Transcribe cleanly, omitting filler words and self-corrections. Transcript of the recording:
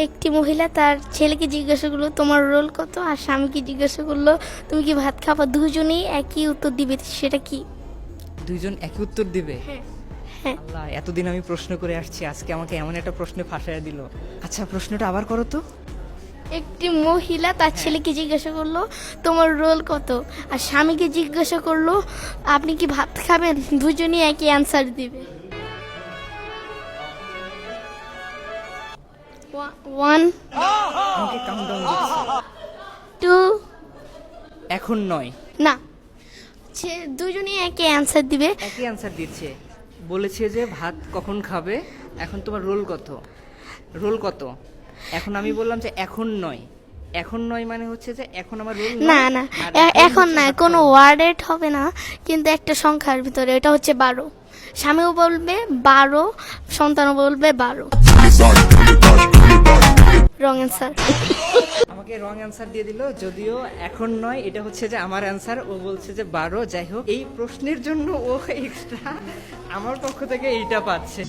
একটি মহিলা তার ছেলেকে জিজ্ঞাসা করলো তোমার রোল কত, আর স্বামীকে জিজ্ঞাসা করলো তুমি কি ভাত খাবা, দুজনেই একই উত্তর দিবে, সেটা কি? দুইজন একই উত্তর দিবে? হ্যাঁ। আল্লাহ, এতদিন আমি প্রশ্ন করে আসছি, আজকে আমাকে এমন একটা প্রশ্নে ফাঁসাইয়া দিল। আচ্ছা, প্রশ্নটা আবার করো তো। একটি মহিলা তার ছেলেকে জিজ্ঞাসা করলো তোমার রোল কত, আর স্বামীকে জিজ্ঞাসা করলো আপনি কি ভাত খাবেন, দুজনেই একই অ্যান্সার দিবে। 1 আমাকে কাউন্টডাউন দিচ্ছে। 2 এখন নয়। না, দুজনেই একই অ্যান্সার দিবে। একই অ্যান্সার দিচ্ছে, বলেছে যে ভাত কখন খাবে, এখন তোমার রোল কত, রোল কত। এখন আমি বললাম যে এখন নয়, এখন নয় মানে হচ্ছে যে এখন আমার রোল না না, এখন না, কোনো ওয়ার্ডেড হবে না, কিন্তু একটা সংখ্যার ভিতরে, এটা হচ্ছে 12। স্বামীও বলবে 12, সন্তানও বলবে 12। Wrong answer. আমাকে রং অ্যান্সার দিয়ে দিল, যদিও এখন নয়, এটা হচ্ছে যে আমার অ্যান্সার। ও বলছে যে 12। যাই হোক, এই প্রশ্নের জন্য ও এক্সট্রা আমার পক্ষ থেকে এইটা পাচ্ছে।